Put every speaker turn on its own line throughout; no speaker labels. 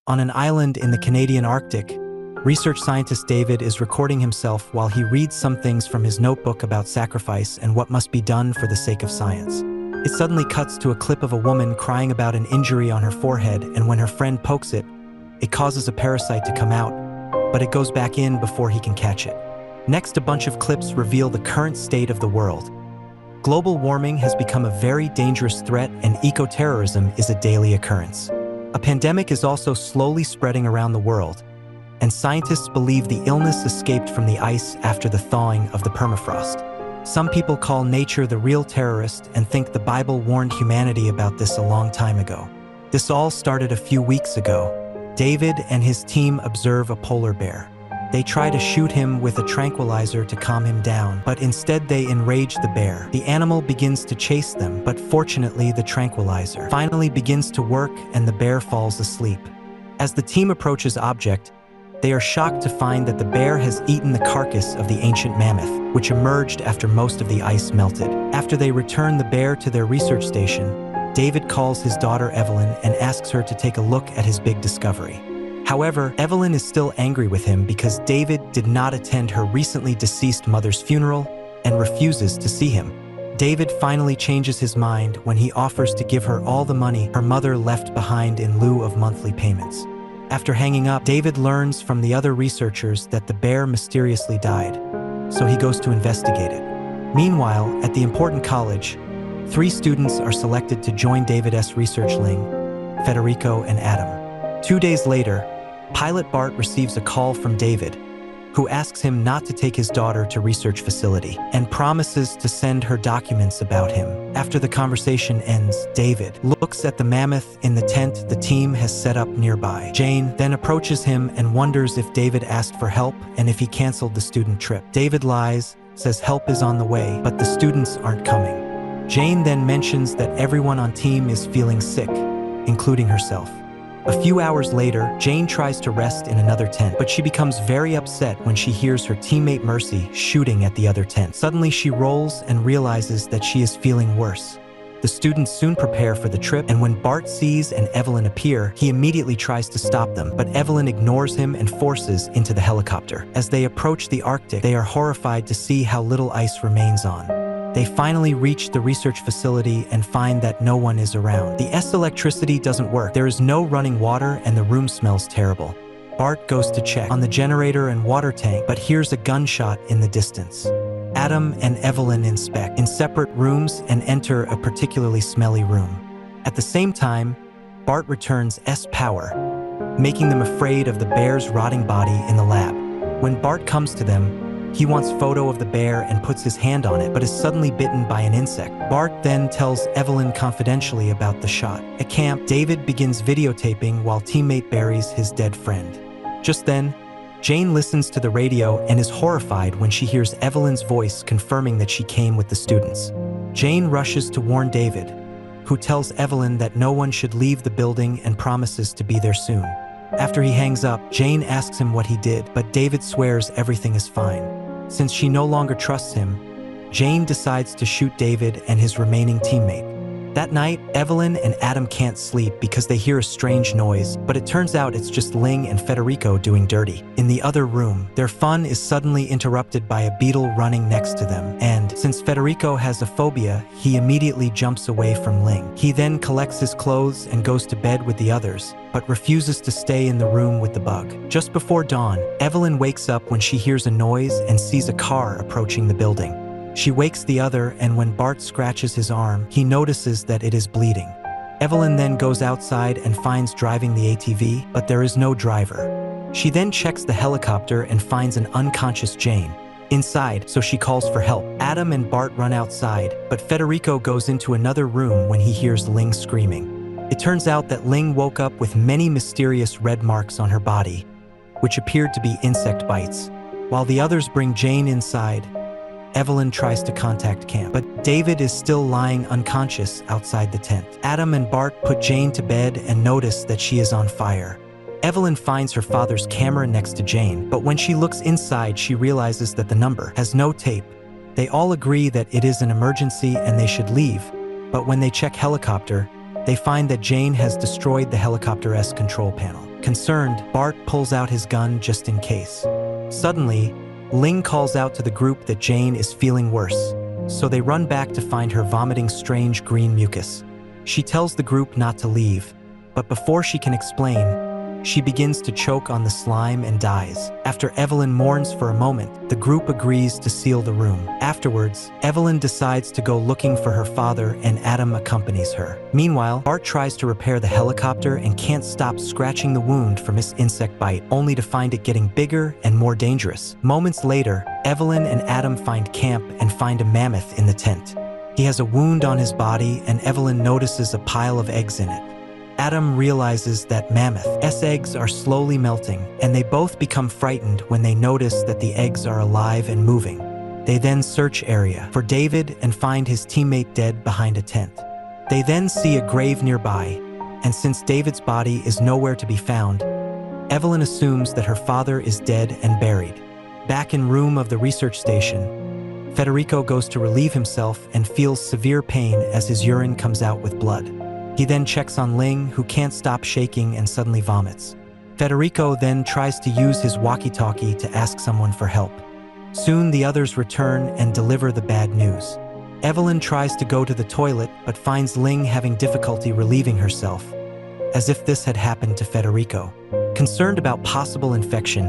On an island in the Canadian Arctic, research scientist David is recording himself while he reads some things from his notebook about sacrifice and what must be done for the sake of science. It suddenly cuts to a clip of a woman crying about an injury on her forehead, and when her friend pokes it, it causes a parasite to come out, but it goes back in before he can catch it. Next, a bunch of clips reveal the current state of the world. Global warming has become a very dangerous threat, and eco-terrorism is a daily occurrence. A pandemic is also slowly spreading around the world, and scientists believe the illness escaped from the ice after the thawing of the permafrost. Some people call nature the real terrorist and think the Bible warned humanity about this a long time ago. This all started a few weeks ago. David and his team observe a polar bear. They try to shoot him with a tranquilizer to calm him down, but instead they enrage the bear. The animal begins to chase them, but fortunately the tranquilizer finally begins to work and the bear falls asleep. As the team approaches object, they are shocked to find that the bear has eaten the carcass of the ancient mammoth, which emerged after most of the ice melted. After they return the bear to their research station, David calls his daughter Evelyn and asks her to take a look at his big discovery. However, Evelyn is still angry with him because David did not attend her recently deceased mother's funeral and refuses to see him. David finally changes his mind when he offers to give her all the money her mother left behind in lieu of monthly payments. After hanging up, David learns from the other researchers that the bear mysteriously died, so he goes to investigate it. Meanwhile, at the important college, 3 students are selected to join David's research Ling, Federico, and Adam. 2 days later, pilot Bart receives a call from David, who asks him not to take his daughter to research facility and promises to send her documents about him. After the conversation ends, David looks at the mammoth in the tent the team has set up nearby. Jane then approaches him and wonders if David asked for help and if he canceled the student trip. David lies, says help is on the way, but the students aren't coming. Jane then mentions that everyone on team is feeling sick, including herself. A few hours later, Jane tries to rest in another tent, but she becomes very upset when she hears her teammate Mercy shooting at the other tent. Suddenly, she rolls and realizes that she is feeling worse. The students soon prepare for the trip, and when Bart sees and Evelyn appear, he immediately tries to stop them, but Evelyn ignores him and forces into the helicopter. As they approach the Arctic, they are horrified to see how little ice remains on. They finally reach the research facility and find that no one is around. The electricity doesn't work, there is no running water, and the room smells terrible. Bart goes to check on the generator and water tank, but hears a gunshot in the distance. Adam and Evelyn inspect in separate rooms and enter a particularly smelly room. At the same time, Bart returns power, making them afraid of the bear's rotting body in the lab. When Bart comes to them, he wants photo of the bear and puts his hand on it, but is suddenly bitten by an insect. Bart then tells Evelyn confidentially about the shot. At camp, David begins videotaping while teammate buries his dead friend. Just then, Jane listens to the radio and is horrified when she hears Evelyn's voice confirming that she came with the students. Jane rushes to warn David, who tells Evelyn that no one should leave the building and promises to be there soon. After he hangs up, Jane asks him what he did, but David swears everything is fine. Since she no longer trusts him, Jane decides to shoot David and his remaining teammate. That night, Evelyn and Adam can't sleep because they hear a strange noise, but it turns out it's just Ling and Federico doing dirty. In the other room, their fun is suddenly interrupted by a beetle running next to them, and since Federico has a phobia, he immediately jumps away from Ling. He then collects his clothes and goes to bed with the others, but refuses to stay in the room with the bug. Just before dawn, Evelyn wakes up when she hears a noise and sees a car approaching the building. She wakes the other, and when Bart scratches his arm, he notices that it is bleeding. Evelyn then goes outside and finds driving the ATV, but there is no driver. She then checks the helicopter and finds an unconscious Jane inside, so she calls for help. Adam and Bart run outside, but Federico goes into another room when he hears Ling screaming. It turns out that Ling woke up with many mysterious red marks on her body, which appeared to be insect bites. While the others bring Jane inside, Evelyn tries to contact camp, but David is still lying unconscious outside the tent. Adam and Bart put Jane to bed and notice that she is on fire. Evelyn finds her father's camera next to Jane, but when she looks inside, she realizes that the number has no tape. They all agree that it is an emergency and they should leave, but when they check helicopter, they find that Jane has destroyed the helicopter's control panel. Concerned, Bart pulls out his gun just in case. Suddenly, Ling calls out to the group that Jane is feeling worse, so they run back to find her vomiting strange green mucus. She tells the group not to leave, but before she can explain, she begins to choke on the slime and dies. After Evelyn mourns for a moment, the group agrees to seal the room. Afterwards, Evelyn decides to go looking for her father and Adam accompanies her. Meanwhile, Bart tries to repair the helicopter and can't stop scratching the wound from his insect bite, only to find it getting bigger and more dangerous. Moments later, Evelyn and Adam find camp and find a mammoth in the tent. He has a wound on his body and Evelyn notices a pile of eggs in it. Adam realizes that mammoth's eggs are slowly melting, and they both become frightened when they notice that the eggs are alive and moving. They then search area for David and find his teammate dead behind a tent. They then see a grave nearby, and since David's body is nowhere to be found, Evelyn assumes that her father is dead and buried. Back in room of the research station, Federico goes to relieve himself and feels severe pain as his urine comes out with blood. He then checks on Ling, who can't stop shaking and suddenly vomits. Federico then tries to use his walkie-talkie to ask someone for help. Soon the others return and deliver the bad news. Evelyn tries to go to the toilet but finds Ling having difficulty relieving herself, as if this had happened to Federico. Concerned about possible infection,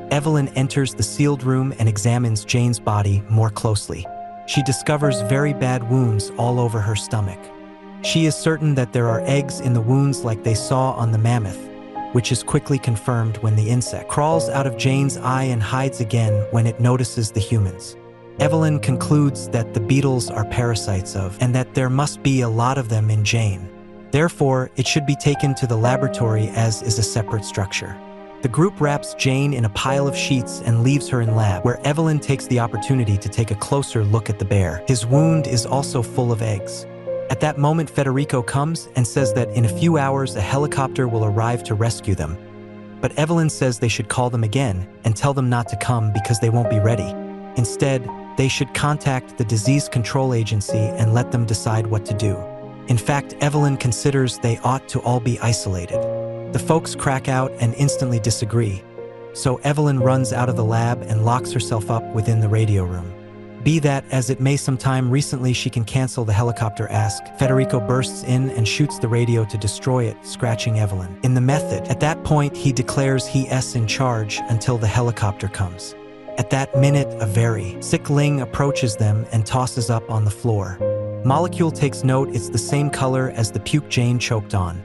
Evelyn enters the sealed room and examines Jane's body more closely. She discovers very bad wounds all over her stomach. She is certain that there are eggs in the wounds like they saw on the mammoth, which is quickly confirmed when the insect crawls out of Jane's eye and hides again when it notices the humans. Evelyn concludes that the beetles are parasites of, and that there must be a lot of them in Jane. Therefore, it should be taken to the laboratory as is a separate structure. The group wraps Jane in a pile of sheets and leaves her in lab, where Evelyn takes the opportunity to take a closer look at the bear. His wound is also full of eggs. At that moment, Federico comes and says that in a few hours a helicopter will arrive to rescue them. But Evelyn says they should call them again and tell them not to come because they won't be ready. Instead, they should contact the Disease Control Agency and let them decide what to do. In fact, Evelyn considers they ought to all be isolated. The folks crack out and instantly disagree. So Evelyn runs out of the lab and locks herself up within the radio room. Be that as it may, sometime recently she can cancel the helicopter ask. Federico bursts in and shoots the radio to destroy it, scratching Evelyn. In the method, at that point he declares he is in charge until the helicopter comes. At that minute, a very sick Ling approaches them and tosses up on the floor. Molecule takes note it's the same color as the puke Jane choked on,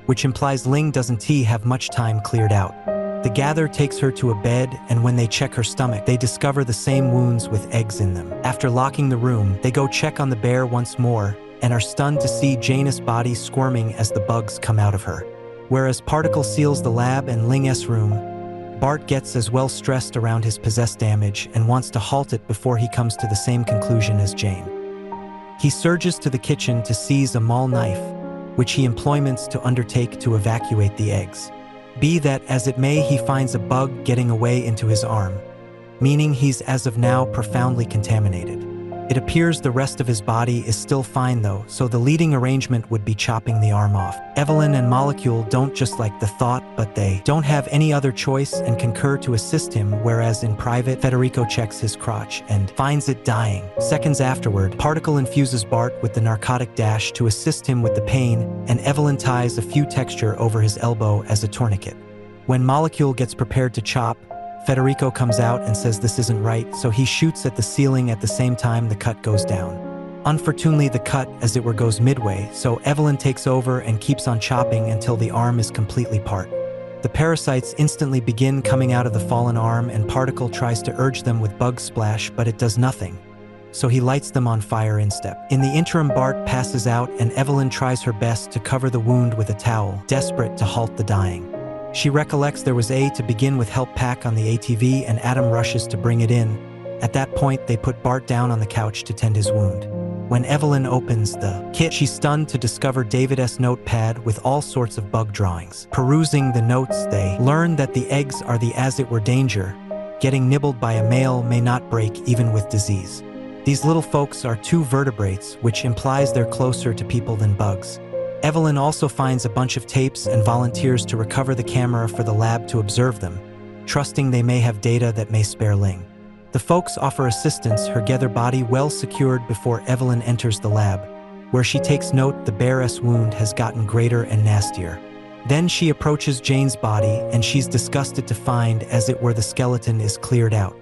which implies Ling doesn't have much time cleared out. The gather takes her to a bed, and when they check her stomach, they discover the same wounds with eggs in them. After locking the room, they go check on the bear once more and are stunned to see Jane's body squirming as the bugs come out of her. Whereas Particle seals the lab and Ling's room, Bart gets as well stressed around his possessed damage and wants to halt it before he comes to the same conclusion as Jane. He surges to the kitchen to seize a maul knife, which he employments to undertake to evacuate the eggs. Be that as it may, he finds a bug getting away into his arm, meaning he's as of now profoundly contaminated. It appears the rest of his body is still fine though, so the leading arrangement would be chopping the arm off. Evelyn and Molecule don't just like the thought, but they don't have any other choice and concur to assist him, whereas in private, Federico checks his crotch and finds it dying. Seconds afterward, Particle infuses Bart with the narcotic dash to assist him with the pain, and Evelyn ties a few texture over his elbow as a tourniquet. When Molecule gets prepared to chop, Federico comes out and says this isn't right, so he shoots at the ceiling at the same time the cut goes down. Unfortunately, the cut, as it were, goes midway, so Evelyn takes over and keeps on chopping until the arm is completely part. The parasites instantly begin coming out of the fallen arm, and Particle tries to urge them with bug splash, but it does nothing, so he lights them on fire instead. In the interim, Bart passes out and Evelyn tries her best to cover the wound with a towel, desperate to halt the dying. She recollects there was to begin with help pack on the ATV, and Adam rushes to bring it in. At that point, they put Bart down on the couch to tend his wound. When Evelyn opens the kit, she's stunned to discover David's notepad with all sorts of bug drawings. Perusing the notes, they learn that the eggs are the as it were danger. Getting nibbled by a male may not break even with disease. These little folks are two vertebrates, which implies they're closer to people than bugs. Evelyn also finds a bunch of tapes and volunteers to recover the camera for the lab to observe them, trusting they may have data that may spare Ling. The folks offer assistance, her gather body well secured before Evelyn enters the lab, where she takes note the bear's wound has gotten greater and nastier. Then she approaches Jane's body, and she's disgusted to find as it were the skeleton is cleared out.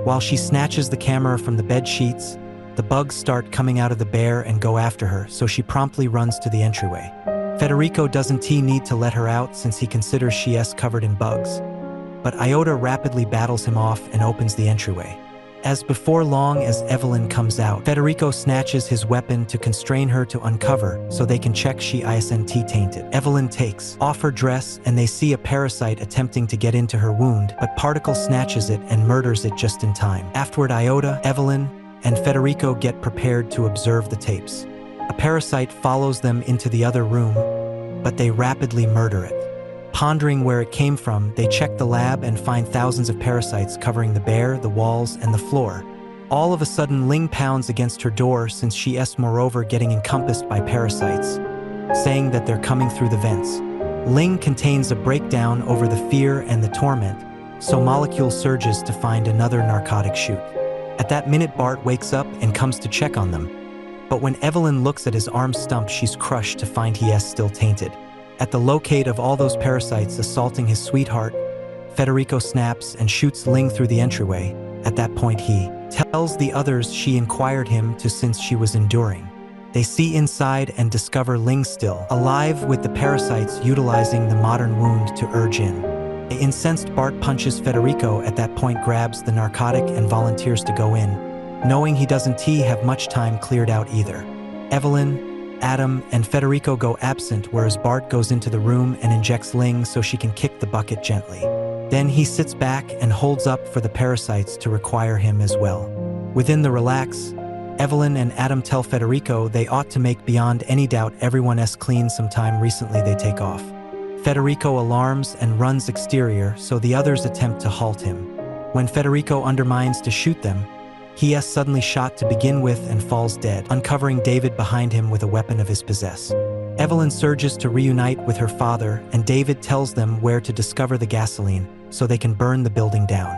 While she snatches the camera from the bed sheets, the bugs start coming out of the bear and go after her, so she promptly runs to the entryway. Federico doesn't need to let her out since he considers she's covered in bugs. But Iota rapidly battles him off and opens the entryway. As before long as Evelyn comes out, Federico snatches his weapon to constrain her to uncover so they can check she isn't tainted. Evelyn takes off her dress and they see a parasite attempting to get into her wound, but Particle snatches it and murders it just in time. Afterward, Iota, Evelyn, and Federico get prepared to observe the tapes. A parasite follows them into the other room, but they rapidly murder it. Pondering where it came from, they check the lab and find thousands of parasites covering the bear, the walls, and the floor. All of a sudden, Ling pounds against her door since she is moreover getting encompassed by parasites, saying that they're coming through the vents. Ling contains a breakdown over the fear and the torment, so Molecule surges to find another narcotic shoot. At that minute, Bart wakes up and comes to check on them. But when Evelyn looks at his arm stump, she's crushed to find he is still tainted. At the locate of all those parasites assaulting his sweetheart, Federico snaps and shoots Ling through the entryway. At that point, he tells the others she inquired him to since she was enduring. They see inside and discover Ling still alive with the parasites utilizing the modern wound to urge in. The incensed Bart punches Federico. At that point, grabs the narcotic and volunteers to go in, knowing he doesn't have much time cleared out either. Evelyn, Adam, and Federico go absent, whereas Bart goes into the room and injects Ling so she can kick the bucket gently. Then he sits back and holds up for the parasites to require him as well. Within the relax, Evelyn and Adam tell Federico they ought to make beyond any doubt everyone is clean sometime recently they take off. Federico alarms and runs exterior, so the others attempt to halt him. When Federico undermines to shoot them, he is suddenly shot to begin with and falls dead, uncovering David behind him with a weapon of his possess. Evelyn surges to reunite with her father, and David tells them where to discover the gasoline so they can burn the building down.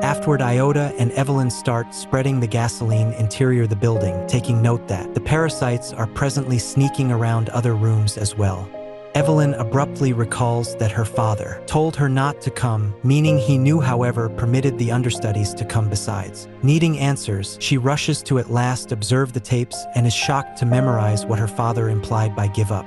Afterward, Iota and Evelyn start spreading the gasoline interior the building, taking note that the parasites are presently sneaking around other rooms as well. Evelyn abruptly recalls that her father told her not to come, meaning he knew, however, permitted the understudies to come besides. Needing answers, she rushes to at last observe the tapes and is shocked to memorize what her father implied by give up.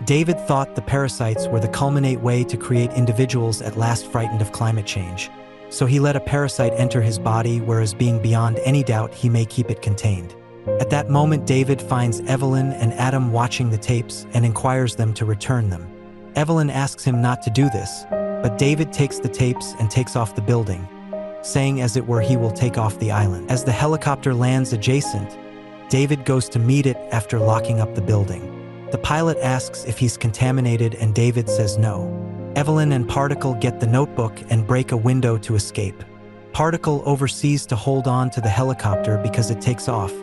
David thought the parasites were the culminate way to create individuals at last frightened of climate change. So he let a parasite enter his body, whereas being beyond any doubt he may keep it contained. At that moment, David finds Evelyn and Adam watching the tapes and inquires them to return them. Evelyn asks him not to do this, but David takes the tapes and takes off the building, saying as it were he will take off the island. As the helicopter lands adjacent, David goes to meet it after locking up the building. The pilot asks if he's contaminated and David says no. Evelyn and Particle get the notebook and break a window to escape. Particle oversees to hold on to the helicopter because it takes off,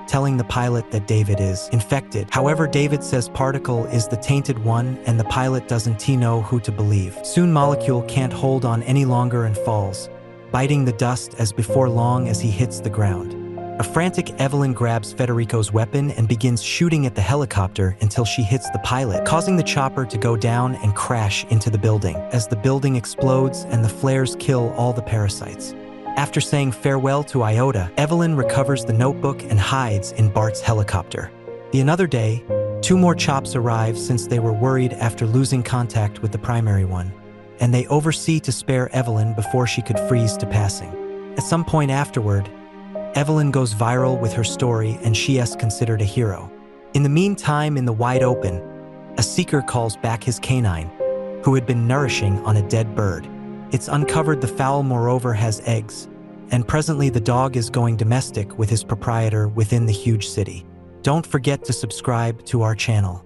telling the pilot that David is infected. However, David says Particle is the tainted one and the pilot doesn't know who to believe. Soon Molecule can't hold on any longer and falls, biting the dust as before long as he hits the ground. A frantic Evelyn grabs Federico's weapon and begins shooting at the helicopter until she hits the pilot, causing the chopper to go down and crash into the building, as the building explodes and the flares kill all the parasites. After saying farewell to Iota, Evelyn recovers the notebook and hides in Bart's helicopter. Another day, 2 more chops arrive since they were worried after losing contact with the primary one, and they oversee to spare Evelyn before she could freeze to passing. At some point afterward, Evelyn goes viral with her story and she is considered a hero. In the meantime, in the wide open, a seeker calls back his canine, who had been nourishing on a dead bird. It's uncovered the fowl moreover has eggs, and presently the dog is going domestic with his proprietor within the huge city. Don't forget to subscribe to our channel.